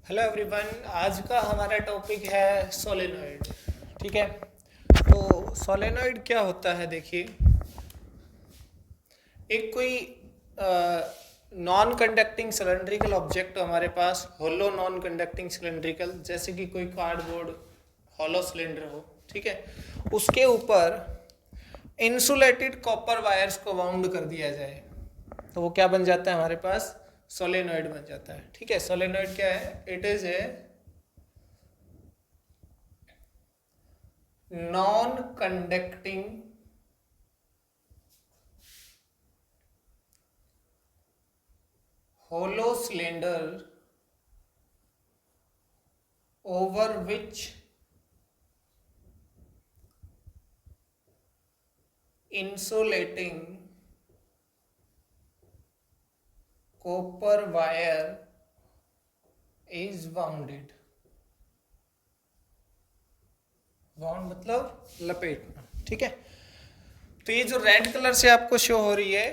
Hello everyone, आज का हमारा टॉपिक है सोलेनॉइड। ठीक है, तो सोलेनॉइड क्या होता है? देखिए, एक कोई नॉन कंडक्टिंग सिलेंड्रिकल ऑब्जेक्ट हमारे पास, होलो नॉन कंडक्टिंग सिलेंड्रिकल, जैसे कि कोई कार्डबोर्ड हॉलो सिलेंडर हो। ठीक है, उसके ऊपर इंसुलेटेड कॉपर वायर्स को वाउंड कर दिया जाए तो वो क्या बन जाता है? हमारे पास सोलेनॉइड बन जाता है। ठीक है, सोलेनॉइड क्या है? It is a non conducting hollow cylinder over which insulating copper wire is wounded। Wound मतलब लपेटना। ठीक है, तो ये जो रेड कलर से आपको शो हो रही है,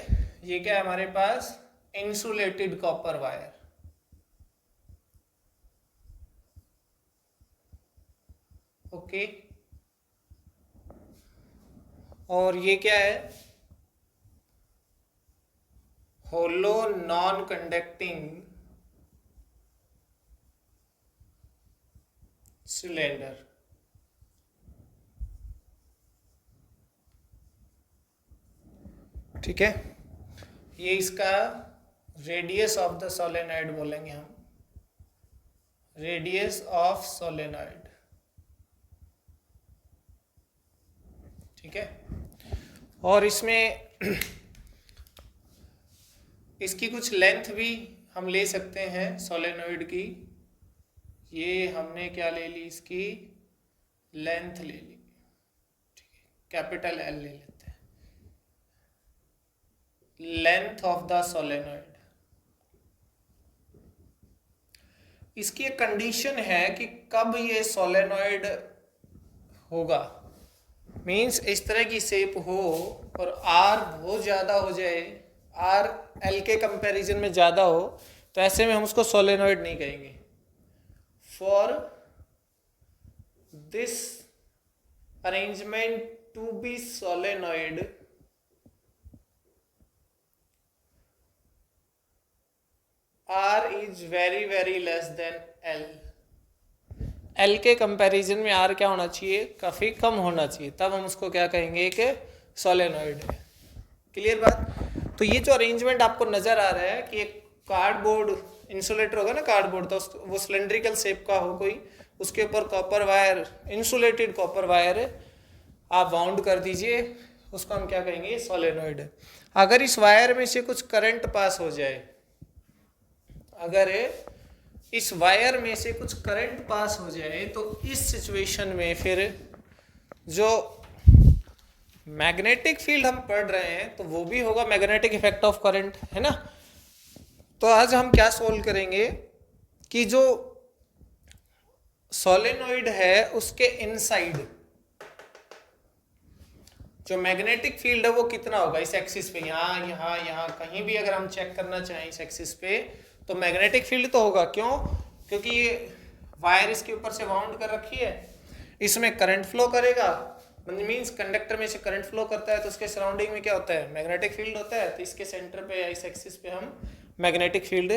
ये क्या है? हमारे पास इंसुलेटेड कॉपर वायर। ओके, और ये क्या है? होलो नॉन कंडक्टिंग सिलेंडर। ठीक है, ये इसका रेडियस ऑफ द सोलेनॉइड बोलेंगे हम, रेडियस ऑफ सोलेनॉइड। ठीक है, और इसमें इसकी कुछ लेंथ भी हम ले सकते हैं सोलेनॉइड की। ये हमने क्या ले ली? इसकी लेंथ ले ली। ठीक है, कैपिटल एल ले लेते हैं, लेंथ ऑफ द सोलेनॉइड। इसकी एक कंडीशन है कि कब ये सोलेनॉइड होगा। मीन्स इस तरह की शेप हो और आर बहुत ज़्यादा हो जाए, आर एल के कंपैरिजन में ज़्यादा हो, तो ऐसे में हम उसको सोलेनॉइड नहीं कहेंगे। For this arrangement to be solenoid, R is very very less than L। L के कंपैरिजन में R क्या होना चाहिए? काफ़ी कम होना चाहिए, तब हम उसको क्या कहेंगे? एक सोलेनॉइड है। क्लियर बात? तो ये जो अरेंजमेंट आपको नज़र आ रहा है कि एक कार्डबोर्ड इंसुलेटर होगा ना, कार्डबोर्ड, तो वो सिलेंड्रिकल शेप का हो कोई, उसके ऊपर copper wire, insulated copper wire आप वाउंड कर दीजिए, उसको हम क्या कहेंगे? सोलेनॉइड। अगर इस वायर में से कुछ करंट पास हो जाए, अगर इस वायर में से कुछ करंट पास हो जाए, तो इस सिचुएशन में फिर जो मैग्नेटिक फील्ड हम पढ़ रहे हैं तो वो भी होगा मैग्नेटिक इफेक्ट ऑफ करंट, है ना। तो आज हम क्या सोल्व करेंगे कि जो सोलेनॉइड है उसके इनसाइड जो मैग्नेटिक फील्ड है वो कितना होगा इस एक्सिस पे। यहाँ यहाँ यहाँ कहीं भी अगर हम चेक करना चाहें इस एक्सिस पे, तो मैग्नेटिक फील्ड तो होगा। क्यों? क्योंकि ये वायर इसके ऊपर से वाउंड कर रखी है, इसमें करंट फ्लो करेगा, मीन्स कंडक्टर में से करंट फ्लो करता है, तो उसके सराउंडिंग में क्या होता है? मैग्नेटिक फील्ड होता है। तो इसके सेंटर पे या इस एक्सिस पे हम मैग्नेटिक फील्ड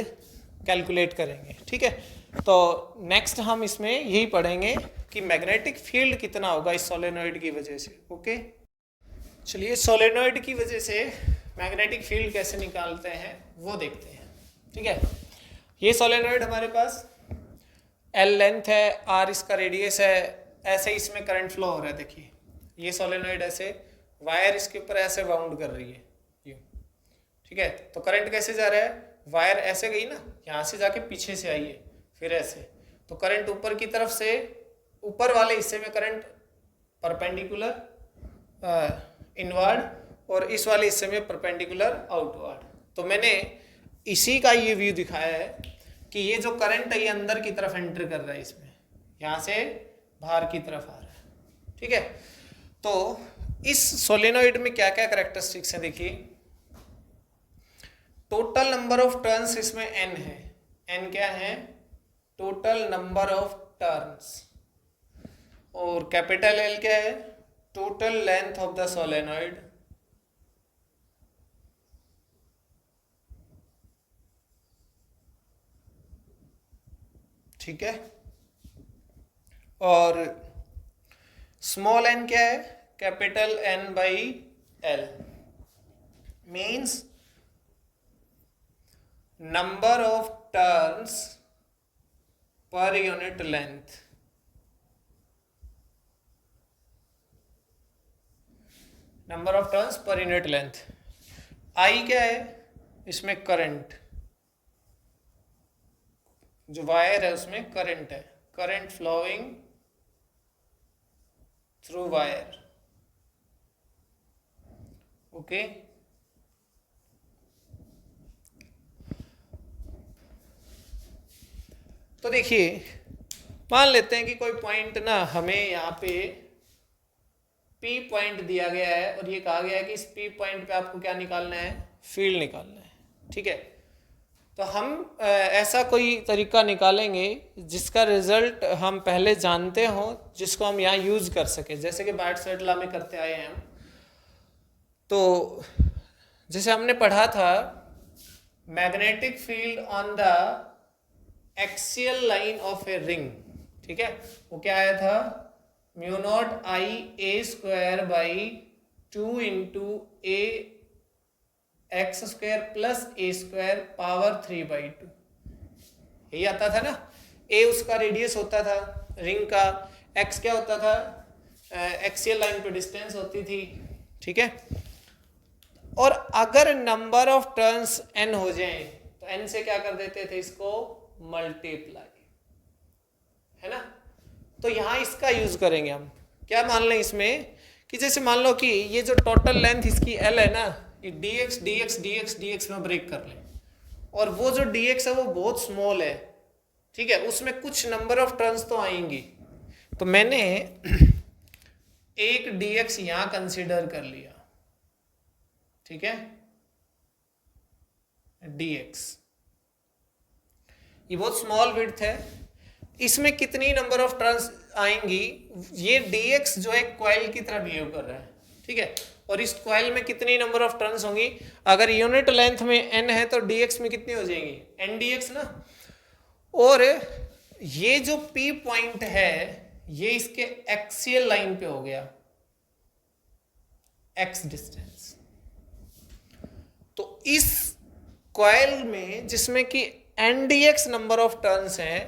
कैलकुलेट करेंगे। ठीक है, तो नेक्स्ट हम इसमें यही पढ़ेंगे कि मैग्नेटिक फील्ड कितना होगा इस सोलेनॉइड की वजह से। ओके, चलिए सोलेनॉइड की वजह से मैग्नेटिक फील्ड कैसे निकालते हैं वो देखते हैं। ठीक है, ये सोलेनॉइड हमारे पास एल लेंथ है, आर इसका रेडियस है, ऐसे इसमें करंट फ्लो हो रहा है। देखिए, ये सोलेनॉइड ऐसे वायर इसके ऊपर ऐसे वाउंड कर रही है यूँ। ठीक है, तो करंट कैसे जा रहा है? वायर ऐसे गई ना, यहाँ से जाके पीछे से आई है, फिर ऐसे, तो करंट ऊपर की तरफ से, ऊपर वाले हिस्से में करंट परपेंडिकुलर इनवर्ड और इस वाले हिस्से में परपेंडिकुलर आउटवर्ड। तो मैंने इसी का ये व्यू दिखाया है कि ये जो करंट है ये अंदर की तरफ एंटर कर रहा है, इसमें यहाँ से बाहर की तरफ आ रहा है। ठीक है, तो इस सोलेनॉइड में क्या क्या कैरेक्टरिस्टिक्स हैं देखिए। टोटल नंबर ऑफ टर्न्स इसमें n है। n क्या है? टोटल नंबर ऑफ टर्न्स, और कैपिटल एल क्या है, total length of the solenoid, ठीक है। और स्मॉल एन क्या है, capital N by L, means number of turns per unit length, number of turns per unit length. I क्या है, इसमें करंट, जो वायर है उसमें करंट है, current flowing through wire, okay. तो देखिए, मान लेते हैं कि कोई पॉइंट ना हमें यहाँ पे P पॉइंट दिया गया है और ये कहा गया है कि इस P पॉइंट पे आपको क्या निकालना है, फील्ड निकालना है, ठीक है। तो हम ऐसा कोई तरीका निकालेंगे जिसका रिजल्ट हम पहले जानते हो, जिसको हम यहाँ यूज कर सके, जैसे कि बार्ट-स्वेट लॉ में करते आए हैं हम। तो जैसे हमने पढ़ा था, magnetic field on the axial line of a ring, ठीक है, वो क्या आया था, mu naught I A square by 2 into A x square plus A square power 3/2, यही आता था ना। ए उसका रेडियस होता था रिंग का, एक्स क्या होता था, एक्सियल लाइन पे डिस्टेंस होती थी, ठीक है। और अगर नंबर ऑफ टर्न्स n हो जाए तो n से क्या कर देते थे, इसको मल्टीप्लाई, है ना। तो यहां इसका यूज करेंगे हम, क्या मान लें इसमें कि जैसे मान लो कि ये जो टोटल लेंथ इसकी l है ना, ये dx dx dx dx में ब्रेक कर लें, और वो जो dx है वो बहुत स्मॉल है, ठीक है, उसमें कुछ नंबर ऑफ टर्न्स तो आएंगी। तो मैंने एक dx यहां कंसीडर कर लिया, ठीक है, dx, ये बहुत स्मॉल विड्थ है, इसमें कितनी नंबर ऑफ टर्न्स आएंगी, ये dx जो है कॉइल की तरह बिहेव कर रहा है, ठीक है, और इस कॉइल में कितनी नंबर ऑफ टर्न्स होंगी, अगर यूनिट लेंथ में n है तो dx में कितनी हो जाएंगी, n dx ना। और ये जो P पॉइंट है ये इसके एक्सियल लाइन पे हो गया, x डिस्टेंस। तो इस कॉइल में जिसमें कि n dx number of turns हैं,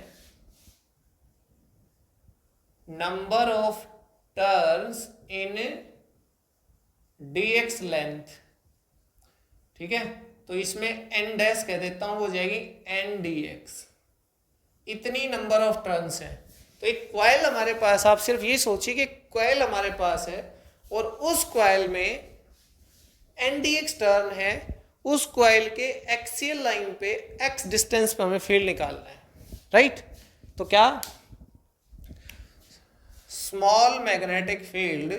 number of turns in dx length, ठीक है, तो इसमें n डैश कह देता हूं, हो जाएगी n dx, इतनी नंबर ऑफ टर्न्स हैं। तो एक कॉइल हमारे पास, आप सिर्फ ये सोचिए कि कॉइल हमारे पास है और उस कॉइल में n dx टर्न है, उस कॉइल के एक्सियल लाइन पे x डिस्टेंस पे हमें फील्ड निकालना है, राइट। तो क्या, small magnetic field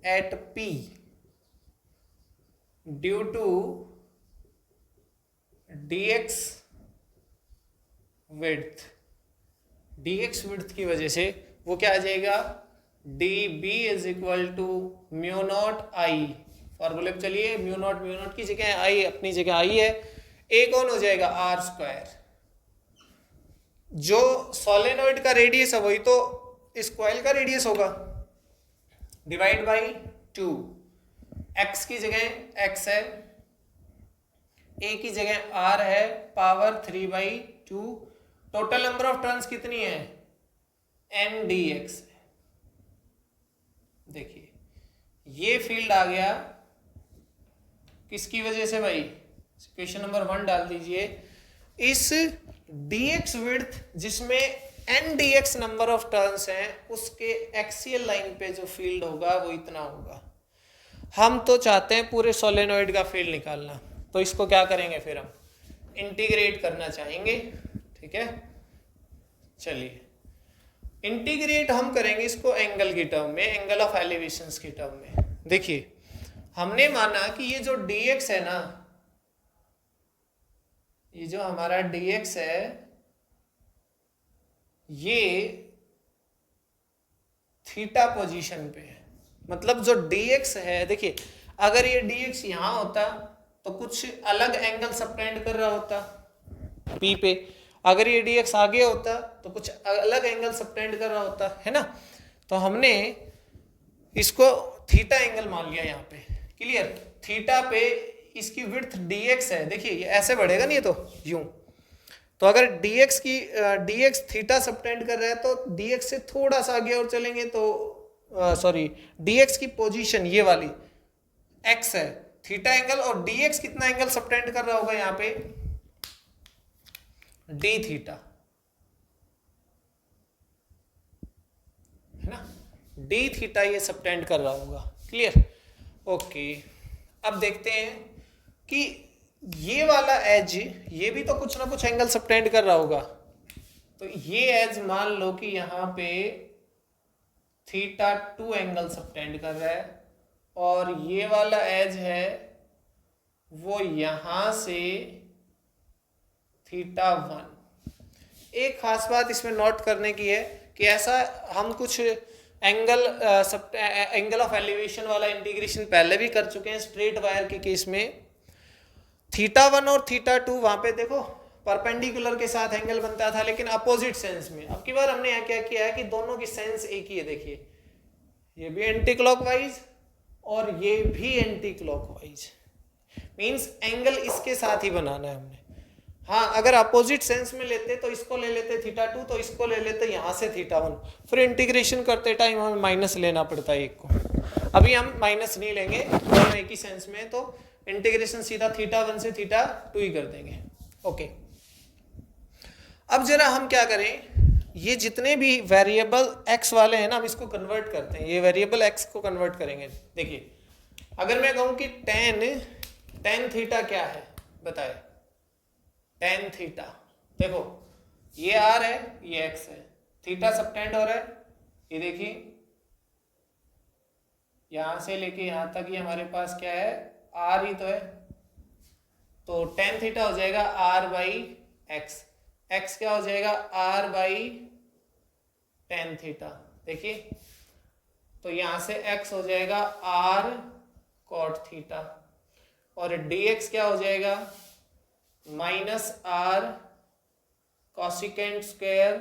at P due to dx width, dx width की वजह से वो क्या आ जाएगा, dB is equal to mu naught I, फॉर्मूले पे चलिए, म्यू नॉट की जगह आई, अपनी जगह आई है, a कौन हो जाएगा, r स्क्वायर, जो सोलेनॉइड का रेडियस है वही तो इस कॉइल का रेडियस होगा, डिवाइड बाई 2, x की जगह x है, a की जगह r है, power 3/2, total number of turns कितनी है, n dx। देखिए ये फील्ड आ गया किसकी वजह से भाई, क्वेश्चन नंबर 1 डाल दीजिए, इस dx विड्थ जिसमें n dx number of turns हैं, उसके एक्सियल लाइन पे जो फील्ड होगा वो इतना होगा। हम तो चाहते हैं पूरे सोलेनॉइड का फील्ड निकालना, तो इसको क्या करेंगे, फिर हम इंटीग्रेट करना चाहेंगे, ठीक है। चलिए इंटीग्रेट हम करेंगे इसको एंगल की टर्म में, एंगल ऑफ एलिवेशंस की टर्म में। देखिए हमने माना कि ये जो dx है ना, ये जो हमारा dx है ये थीटा पोजीशन पे है। मतलब जो dx है, देखिए अगर ये dx यहां होता तो कुछ अलग एंगल सबटेंड कर रहा होता P पे, अगर ये dx आगे होता तो कुछ अलग एंगल सबटेंड कर रहा होता, है ना। तो हमने इसको थीटा एंगल मान लिया यहाँ पे, क्लियर। थीटा पे इसकी विड्थ dx है, देखिए ये ऐसे बढ़ेगा नहीं, ये तो यूं। तो अगर dx थीटा सबटेंड कर रहा है तो dx से थोड़ा सा आगे और चलेंगे तो सॉरी dx की पोजीशन ये वाली x है थीटा एंगल, और dx कितना एंगल सबटेंड कर रहा होगा यहाँ पे, d थीटा, है ना, d थीटा ये सबटेंड कर रहा होगा, क्लियर। ओके, अब देखते हैं कि ये वाला एज ये भी तो कुछ ना कुछ एंगल सबटेंड कर रहा होगा। तो ये एज मान लो कि यहाँ पे थीटा 2 एंगल सबटेंड कर रहा है, और ये वाला एज है वो यहां से थीटा 1। एक खास बात इसमें नोट करने की है कि ऐसा हम कुछ एंगल ऑफ एलिवेशन वाला इंटीग्रेशन पहले भी कर चुके हैं स्ट्रेट वायर के केस में। थीटा 1 और थीटा 2 वहां पे देखो परपेंडिकुलर के साथ एंगल बनता था, लेकिन अपोजिट सेंस में। अब की बार हमने यहाँ क्या किया है कि दोनों की सेंस एक ही है, देखिए ये भी एंटी क्लॉकवाइज और ये भी एंटी क्लॉकवाइज, मींस एंगल इसके साथ ही बनाना है हमने। हाँ, अगर अपोजिट सेंस में लेते तो इसको ले लेते थीटा 2, तो इसको ले लेते यहाँ से थीटा 1, फिर इंटीग्रेशन करते टाइम हमें माइनस लेना पड़ता है एक को। अभी हम माइनस नहीं लेंगे, दोनों एक ही सेंस में, तो इंटीग्रेशन सीधा थीटा 1 से थीटा 2 ही कर देंगे। ओके, अब जरा हम क्या करें, ये जितने भी वेरिएबल x वाले हैं ना, हम इसको कन्वर्ट करते हैं, ये वेरिएबल x को कन्वर्ट करेंगे। देखिए अगर मैं कहूं कि टेन थीटा क्या है बताए, टेन थीटा, देखो ये r है ये x है, थीटा सबटेंड हो रहा है, ये देखिए यहां से लेके यहां तक ये हमारे पास क्या है, r ही तो है, तो टेन थीटा हो जाएगा r बाई एक्स, x क्या हो जाएगा r बाई टेन थीटा। देखिए तो यहां से x हो जाएगा r कॉट थीटा, और dx क्या हो जाएगा minus r cosecant square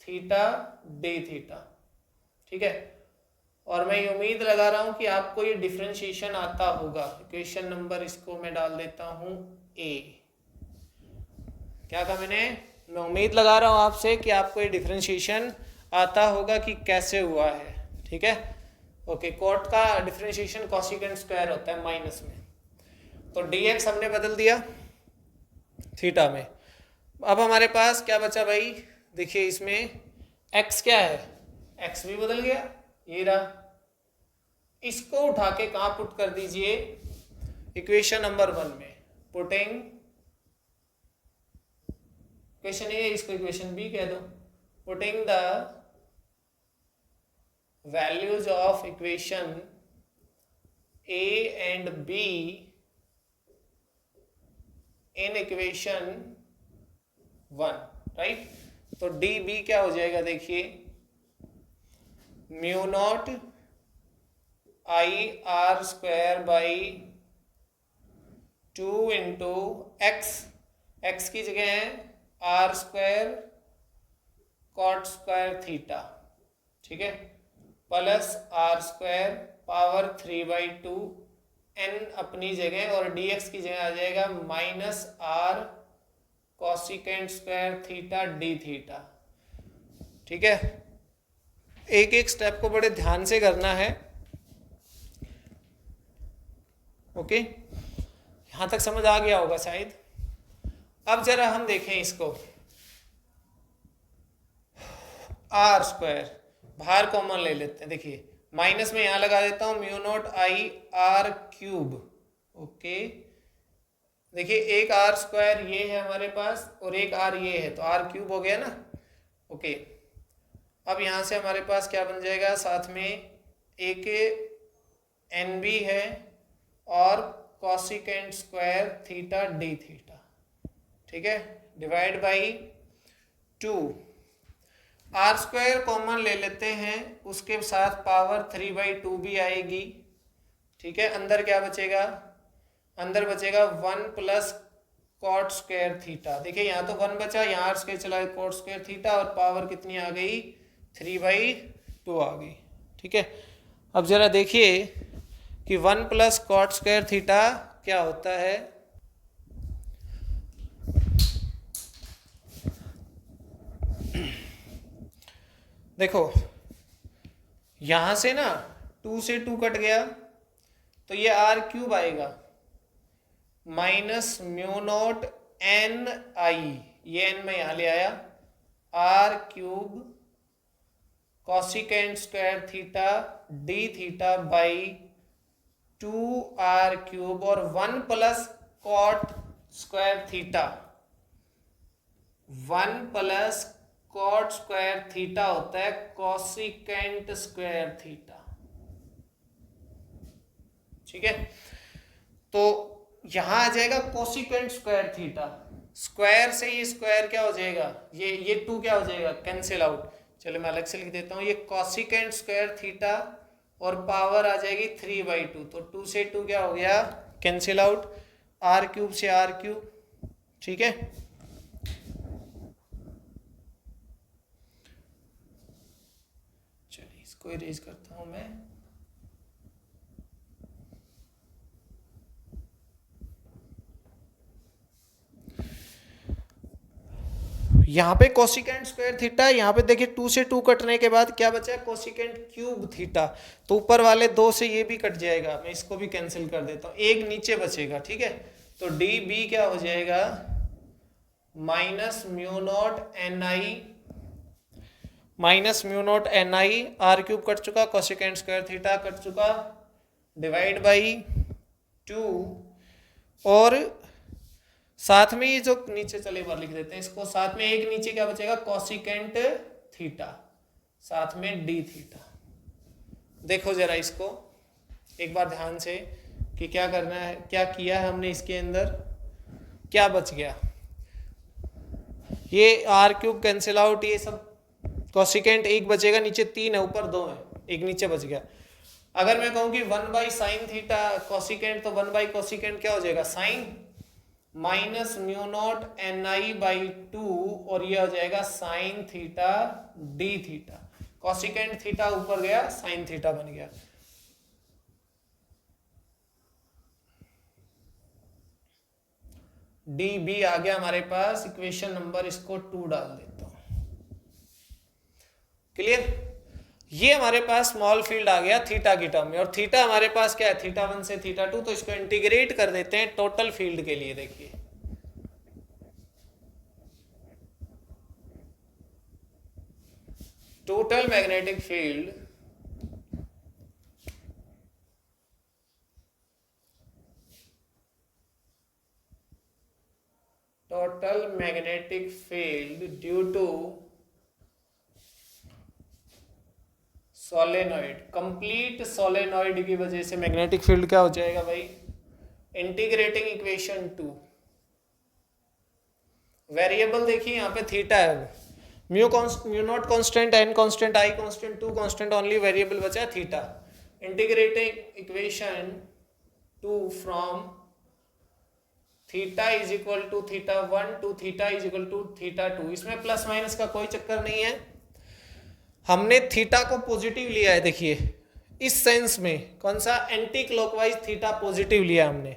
theta d theta, ठीक है। और मैं ये उम्मीद लगा रहा हूं कि आपको ये डिफरेंशिएशन आता होगा। इक्वेशन नंबर इसको मैं डाल देता हूं a। क्या कहा मैंने, मैं उम्मीद लगा रहा हूं आपसे कि आपको ये डिफरेंशिएशन आता होगा कि कैसे हुआ है, ठीक है। ओके, कॉट का डिफरेंशिएशन कॉसिकेंट स्क्वायर होता है माइनस में, तो dx हमने बदल दिया थीटा में। अब हमारे पास क्या बचा भाई, देखिए इसमें x क्या है, x भी बदल गया, ये रहा। इसको उठा के कहां पुट कर दीजिए, इक्वेशन नंबर 1 में। पुटिंग इक्वेशन ए, इसको इक्वेशन बी कह दो। Putting the values of equation A and B in equation 1, right. तो डी बी क्या हो जाएगा, देखिए mu naught I R square by 2 into X की जगह है R square cot square theta, ठीक है, plus R square power 3/2 n अपनी जगह, और dx की जगह आ जाएगा minus R cosecant square theta D theta, ठीक है। एक एक स्टेप को बड़े ध्यान से करना है, ओके। यहां तक समझ आ गया होगा शायद। अब जरा हम देखें इसको, आर स्क्वायर बाहर कॉमन ले लेते हैं, देखिए माइनस में यहां लगा देता हूं mu naught I R cube, okay. देखिए एक आर स्क्वायर ये है हमारे पास और एक आर ये है, तो आर क्यूब हो गया ना, ओके। अब यहां से हमारे पास क्या बन जाएगा, साथ में एक एन बी है और cosecant square theta D theta, ठीक है, divide by 2। R square common ले लेते हैं, उसके साथ पावर 3/2 भी आएगी, ठीक है। अंदर क्या बचेगा, अंदर बचेगा 1 प्लस कॉट स्क्वायर थीटा। देखिए यहाँ तो 1 बचा, यहाँ आर स्क्वायर चला गया कॉट स्क्वायर थीटा और पावर कितनी आ गई 3/2 आ गई, ठीक है। अब जरा देखिए कि 1 प्लस कॉट स्क्वायर थीटा क्या होता है। देखो यहां से ना 2 से 2 कट गया तो ये आर क्यूब आएगा minus mu naught N I, ये एन में यहां ले आया, R cube cosecant square theta D theta by 2 R cube और 1 plus cot square theta, 1 plus cot square theta होता है कॉसिकेंट स्क्वायर थीटा, ठीक है। तो यहां आ जाएगा कॉसिकेंट स्क्वायर थीटा, स्क्वायर से ये स्क्वायर क्या हो जाएगा, ये 2 क्या हो जाएगा कैंसिल आउट। चलो मैं अलग से लिख देता हूं, ये कॉसिकेंट स्क्वायर थीटा और पावर आ जाएगी 3/2, तो 2 से 2 क्या हो गया कैंसिल आउट, आर क्यूब से आर क्यूब, ठीक है। चलिए इसको इरेज करता हूं मैं। यहाँ पे कोसिकेंट स्क्वायर थीटा, यहाँ पे देखिए 2 से 2 कटने के बाद क्या बचा कोसिकेंट क्यूब थीटा, तो ऊपर वाले 2 से ये भी कट जाएगा, मैं इसको भी कैंसिल कर देता हूँ, एक नीचे बचेगा, ठीक है। तो डी बी क्या हो जाएगा minus mu naught N I, minus mu naught N I, R cube cut चुका, कोसिकेंट स्क्वायर थीटा कट चुका, डिवाइड बाई 2 और साथ में ये जो नीचे चले बार लिख देते हैं इसको, साथ में एक नीचे क्या बचेगा कॉसिकेंट थीटा, साथ में डी थीटा। देखो जरा इसको एक बार ध्यान से कि क्या करना है, क्या किया है हमने, इसके अंदर क्या बच गया, ये आर क्यूब कैंसिल आउट, ये सब कॉसिकेंट एक बचेगा, नीचे 3 है ऊपर 2 है, एक नीचे बच गया। अगर मैं कहूँ कि 1/sin थीटा कॉसिकेंट, तो 1/कोसिकेंट क्या हो जाएगा sine minus mu naught N I by 2 और ये हो जाएगा sine theta D theta, cosecant theta ऊपर गया साइन थीटा बन गया। डी बी आ गया हमारे पास, इक्वेशन नंबर इसको 2 डाल देता हूं, क्लियर। ये हमारे पास स्मॉल फील्ड आ गया थीटा की टर्म में, और थीटा हमारे पास क्या है थीटा 1 से थीटा 2, तो इसको इंटीग्रेट कर देते हैं टोटल फील्ड के लिए। देखिए total magnetic field, total magnetic field due to solenoid, complete solenoid की वजह से मैग्नेटिक फील्ड क्या हो जाएगा भाई, इंटीग्रेटिंग इक्वेशन 2। वेरिएबल देखिए यहाँ पे थीटा है, mu naught constant, N constant, I constant, 2 constant, only variable बचा theta. Integrating equation 2 from theta is equal to theta 1 to theta is equal to theta 2। इसमें प्लस माइनस का कोई चक्कर नहीं है, हमने थीटा को पॉजिटिव लिया है। देखिए इस सेंस में कौन सा एंटी क्लॉकवाइज थीटा पॉजिटिव लिया हमने,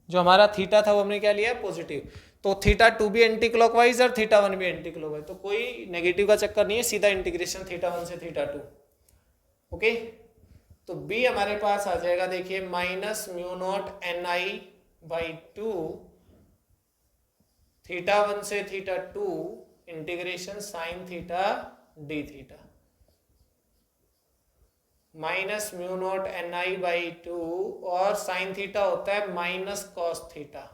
जो हमारा थीटा था वो हमने क्या लिया पॉजिटिव, तो थीटा 2 भी एंटी क्लॉकवाइज और थीटा 1 भी एंटी क्लॉकवाइज, तो कोई नेगेटिव का चक्कर नहीं है, सीधा इंटीग्रेशन थीटा 1 से थीटा 2। ओके, तो बी हमारे पास आ जाएगा, देखिए minus mu naught N I by 2 theta 1 से theta 2 integration sign theta D theta, minus mu naught N I by 2 और साइन थीटा होता है माइनस कॉस थीटा।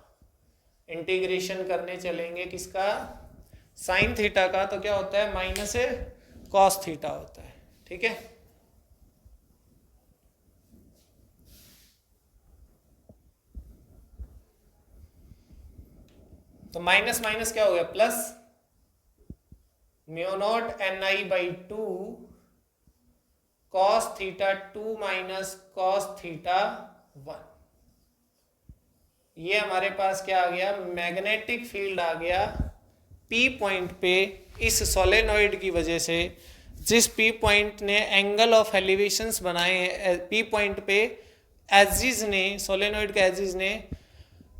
इंटीग्रेशन करने चलेंगे किसका, साइन थीटा का, तो क्या होता है माइनस कॉस थीटा होता है, ठीक है। तो माइनस माइनस क्या हो गया plus, mu naught N I by 2 cos theta 2 minus cos theta 1। ये हमारे पास क्या आ गया, मैग्नेटिक फील्ड आ गया पी पॉइंट पे इस सोलेनॉइड की वजह से। जिस पी पॉइंट ने एंगल ऑफ एलिवेशंस बनाए हैं पी पॉइंट पे, एजिज ने, सोलेनॉइड के एजिज ने,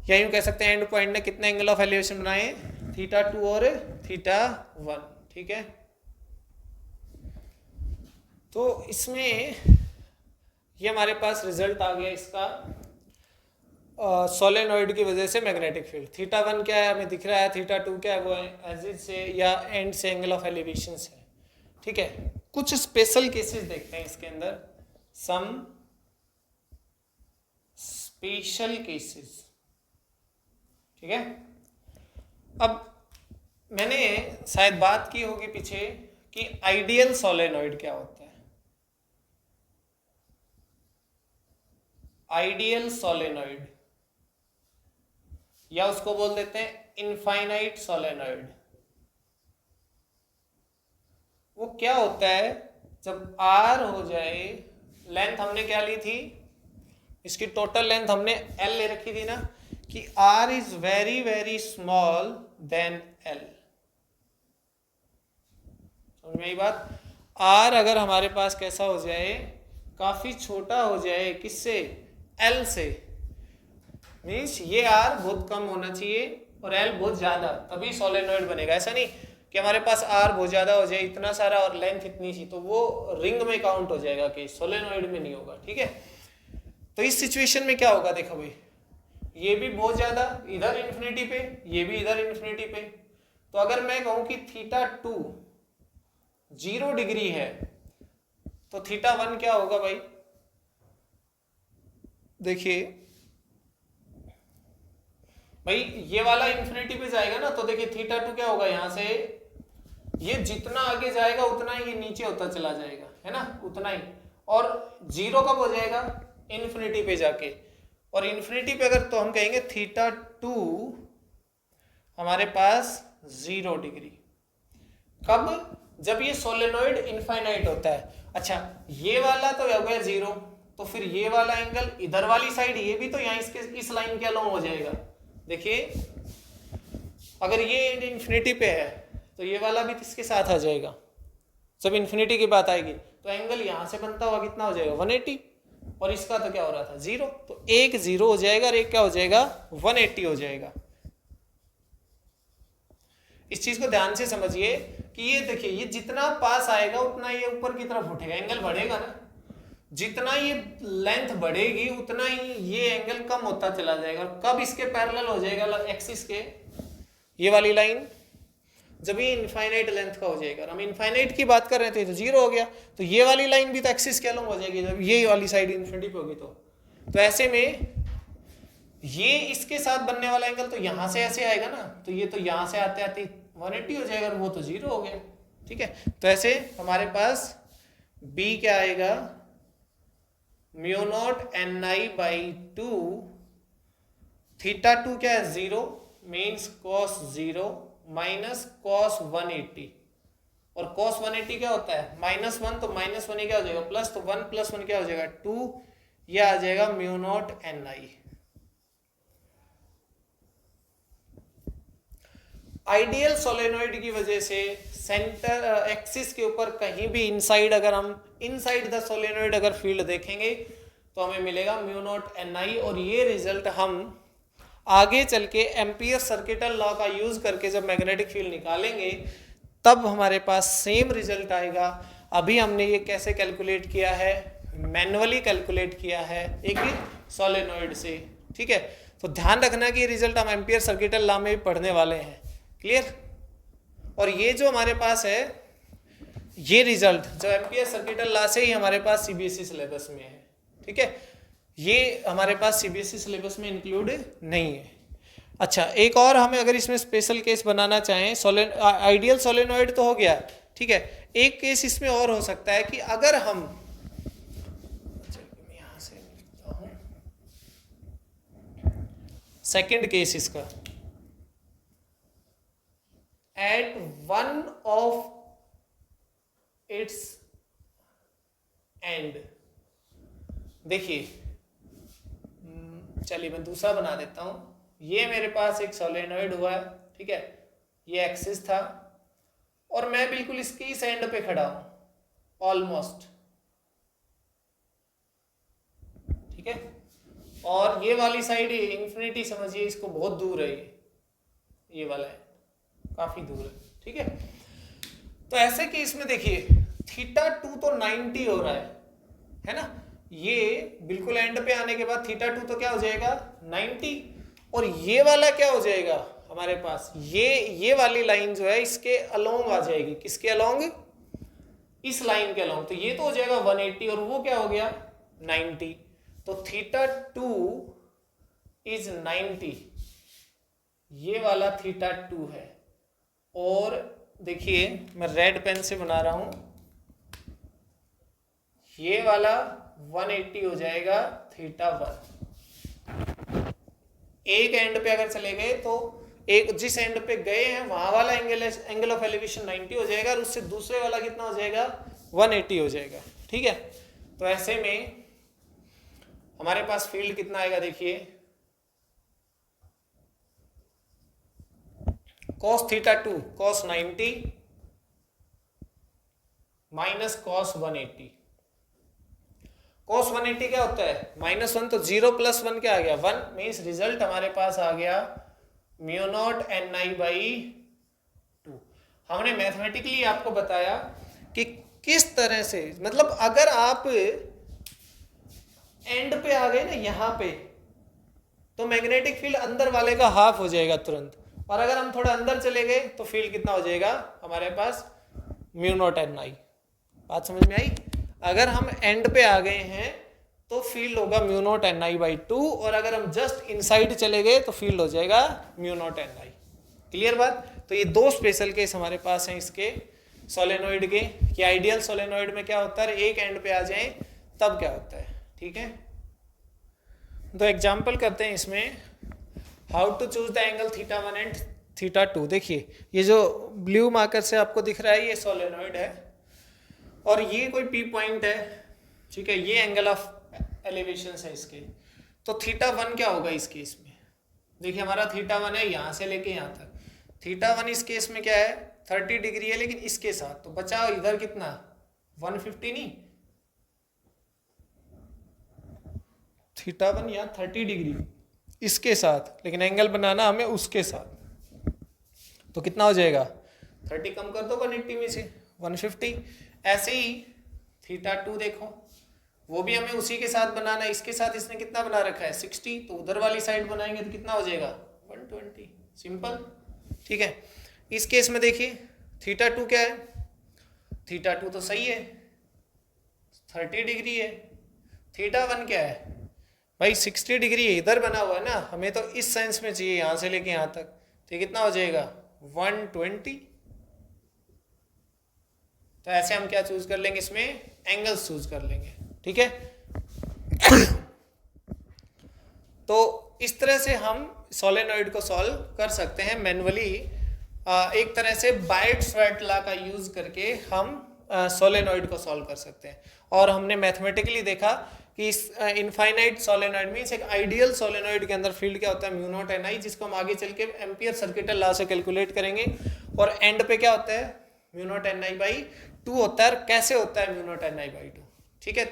या यूं कह सकते हैं एंड पॉइंट ने कितने एंगल ऑफ एलिवेशन बनाए, थीटा 2 और थीटा 1। ठीक है, तो इसमें ये हमारे पास रिजल्ट आ गया इसका सोलेनॉइड की वजह से मैग्नेटिक फील्ड। थीटा 1 क्या है हमें दिख रहा है, थीटा 2 क्या है, वो एजिज से या एंड से एंगल ऑफ एलिवेशन से। ठीक है, कुछ स्पेशल केसेस देखते हैं इसके अंदर, सम स्पेशल केसेस। ठीक है, अब मैंने शायद बात की होगी पीछे कि आइडियल सोलेनॉइड क्या होता है। आइडियल सोलेनॉइड, या उसको बोल देते हैं इनफाइनाइट सोलेनॉइड। वो क्या होता है, जब आर हो जाए, लेंथ हमने क्या ली थी, इसकी टोटल लेंथ हमने एल ले रखी थी ना, कि R is very very small then L. समझ में आई बात। आर अगर हमारे पास कैसा हो जाए, काफी छोटा हो जाए, किससे, एल से, मीन्स ये आर बहुत कम होना चाहिए और एल बहुत ज्यादा, तभी सोलेनॉइड बनेगा। ऐसा नहीं कि हमारे पास आर बहुत ज्यादा हो जाए, इतना सारा, और लेंथ इतनी सी, तो वो रिंग में काउंट हो जाएगा, कि सोलेनॉइड में नहीं होगा। ठीक है, तो इस सिचुएशन में क्या होगा, देखो भाई, ये भी बहुत ज्यादा इधर इन्फिनिटी पे, ये भी इधर इन्फिनिटी पे। तो अगर मैं कहूं कि थीटा 2 0 डिग्री है, तो थीटा 1 क्या होगा भाई, देखिए भाई, ये वाला इन्फिनिटी पे जाएगा ना, तो देखिए थीटा 2 क्या होगा, यहां से ये जितना आगे जाएगा उतना ही नीचे होता चला जाएगा, है ना, उतना ही। और 0 कब हो जाएगा, इन्फिनिटी पे जाके। और इन्फिनिटी पे अगर, तो हम कहेंगे थीटा 2 हमारे पास 0 डिग्री। कब, जब ये सोलेनॉइड इनफाइनाइट होता है। अच्छा, ये वाला तो हो गया 0, तो फिर ये वाला एंगल इधर वाली साइड, ये भी तो यहाँ इसके इस लाइन के अलोंग हो जाएगा। देखिए, अगर ये इन्फिनिटी पे है तो ये वाला भी इसके साथ आ जाएगा। जब इन्फिनिटी की बात आएगी तो एंगल यहां से बनता हुआ कितना हो जाएगा, 180, और इसका तो क्या हो रहा था, 0, तो एक 0 हो जाएगा और एक क्या हो जाएगा, 180 हो जाएगा। इस चीज को ध्यान से समझिए कि ये देखिए, ये जितना पास आएगा उतना ये ऊपर की तरफ उठेगा, एंगल बढ़ेगा ना। जितना ये लेंथ बढ़ेगी उतना ही ये एंगल कम होता चला जाएगा। कब इसके पैरेलल हो जाएगा एक्सिस के, ये वाली लाइन, जब ये इनफाइनाइट लेंथ का हो जाएगा। हम इनफाइनाइट की बात कर रहे थे तो 0 हो गया, तो ये वाली लाइन भी तो एक्सिस के अलोंग हो जाएगी जब ये वाली साइड इन्फिनिटी पे होगी। तो ऐसे में ये इसके साथ बनने वाला एंगल तो यहां से ऐसे आएगा ना, तो ये तो यहां से आते आते 180 हो जाएगा और वो तो 0 हो गया। ठीक है, तो ऐसे हमारे पास B क्या आएगा, mu naught N I by 2, theta 2 क्या है, 0, मीन्स cos 0 माइनस cos 180, और cos 180 क्या होता है, -1, तो -1 ये क्या हो जाएगा, प्लस, तो 1 + 1 क्या हो जाएगा, 2, ये आ जाएगा म्यू नॉट एन आई। आइडियल सोलेनॉइड की वजह से सेंटर एक्सिस के ऊपर कहीं भी इनसाइड, अगर हम इनसाइड द सोलेनॉइड अगर फील्ड देखेंगे तो हमें मिलेगा म्यू नॉट एन आई। और ये रिजल्ट हम आगे चल के एम्पियर सर्किटल लॉ का यूज करके जब मैग्नेटिक फील्ड निकालेंगे तब हमारे पास सेम रिजल्ट आएगा। अभी हमने ये कैसे कैलकुलेट किया है, मैन्युअली कैलकुलेट किया है एक सोलेनॉइड से। ठीक है, तो ध्यान रखना कि ये रिजल्ट हम एम्पियर सर्किटल लॉ में भी पढ़ने वाले हैं। क्लियर। और ये जो हमारे पास है, ये रिजल्ट जो एम्पियर सर्किटल लॉ से ही हमारे पास सीबीएसई सिलेबस में है। ठीक है, ये हमारे पास सीबीएसई सिलेबस में इंक्लूड नहीं है। अच्छा, एक और हमें अगर इसमें स्पेशल केस बनाना चाहें, आइडियल सोलेनॉइड तो हो गया। ठीक है, एक केस इसमें और हो सकता है कि अगर हम, यहां से लिखता हूं सेकेंड केस इसका, वन ऑफ इट्स एंड। देखिए चलिए मैं दूसरा बना देता हूं। ये मेरे पास एक सोलेनॉइड हुआ है, ठीक है, ये एक्सिस था और मैं बिल्कुल इसके इस एंड पे खड़ा हूं ऑलमोस्ट, ठीक है, और ये वाली साइड इंफिनिटी समझिए, इसको बहुत दूर है, ये वाला है काफी दूर है, ठीक है। तो ऐसे केस में देखिए θ2 तो 90 हो रहा है ना, ये बिल्कुल एंड पे आने के बाद θ2 तो क्या हो जाएगा 90, और ये वाला क्या हो जाएगा हमारे पास, ये वाली लाइन जो है इसके अलोंग आ जाएगी, किसके अलोंग, इस लाइन के अलोंग, तो ये तो हो जाएगा 180 और वो क्या हो गया 90, तो θ2 इज 90, ये वाला θ2 है। और देखिए मैं रेड पेन से बना रहा हूं, ये वाला 180 हो जाएगा θ1। एक एंड पे अगर चले गए तो एक जिस एंड पे गए हैं वहां वाला एंगल ऑफ एलिवेशन 90 हो जाएगा और उससे दूसरे वाला कितना हो जाएगा 180 हो जाएगा, ठीक है। तो ऐसे में हमारे पास फील्ड कितना आएगा, देखिए cos θ2 cos 90 minus cos 180। cos 180 क्या होता है -1, तो 0 + 1 क्या आ गया 1, मीन्स रिजल्ट हमारे पास आ गया μ0 ni/2। हमने मैथमेटिकली आपको बताया कि किस तरह से, मतलब अगर आप एंड पे आ गए ना यहाँ पे, तो मैग्नेटिक फील्ड अंदर वाले का हाफ हो जाएगा तुरंत, और अगर हम थोड़ा अंदर चले गए तो फील्ड कितना हो जाएगा हमारे पास μ0 ni। बात समझ में आई, अगर हम एंड पे आ गए हैं तो फील्ड होगा μ0 ni/2, और अगर हम जस्ट इनसाइड चले गए तो फील्ड हो जाएगा μ0 ni। क्लियर बात। तो ये दो स्पेशल केस हमारे पास हैं इसके सोलेनोइड के, कि आइडियल सोलेनोइड में क्या होता है एक एंड पे आ जाए तब क्या होता है, ठीक है। तो एग्जाम्पल करते हैं इसमें, how to choose the angle θ1 and θ2। देखिए ये जो ब्लू मार्कर से आपको दिख रहा है ये सोलेनोइड है और ये कोई पी पॉइंट है, ठीक है, ये एंगल ऑफ एलिवेशन है इसके। तो θ1 क्या होगा इस केस में, देखिए हमारा θ1 है यहाँ से लेके यहाँ तक, θ1 इस केस में क्या है 30 डिग्री है, लेकिन इसके साथ तो बचा इधर कितना 150 नहीं, θ1 यहाँ 30 डिग्री इसके साथ, लेकिन एंगल बनाना हमें उसके साथ, तो कितना हो जाएगा 30 कम कर दो 180 में से 150। ऐसे ही θ2 देखो, वो भी हमें उसी के साथ बनाना है, इसके साथ इसने कितना बना रखा है 60, तो उधर वाली साइड बनाएंगे तो कितना हो जाएगा 120, सिंपल, ठीक है। इस केस में देखिए θ2 क्या है, θ2 तो सही है 30 डिग्री है, θ1 क्या है भाई 60 डिग्री इधर बना हुआ है ना, हमें तो इस सेंस में चाहिए यहाँ से लेके यहाँ तक, तो कितना हो जाएगा 120। तो ऐसे हम क्या चूज कर लेंगे, इसमें एंगल्स चूज कर लेंगे, ठीक है। तो इस तरह से हम सोलेनोइड को सॉल्व कर सकते हैं मैन्युअली, एक तरह से बायट-स्वेट लॉ का यूज करके हम सोलेनोइड को सॉल्व कर सकते हैं। और हमने मैथमेटिकली देखा कि इस इनफाइनाइट सोलेनोइड मींस एक आइडियल सोलेनोइड के अंदर फील्ड क्या होता है μ0 ni, जिसको हम आगे चल के एम्पियर सर्किटल लॉ से कैलकुलेट करेंगे, और एंड पे क्या होता है μ0 ni/2 होता है। कैसे होता है μ0 ni/2, ठीक है।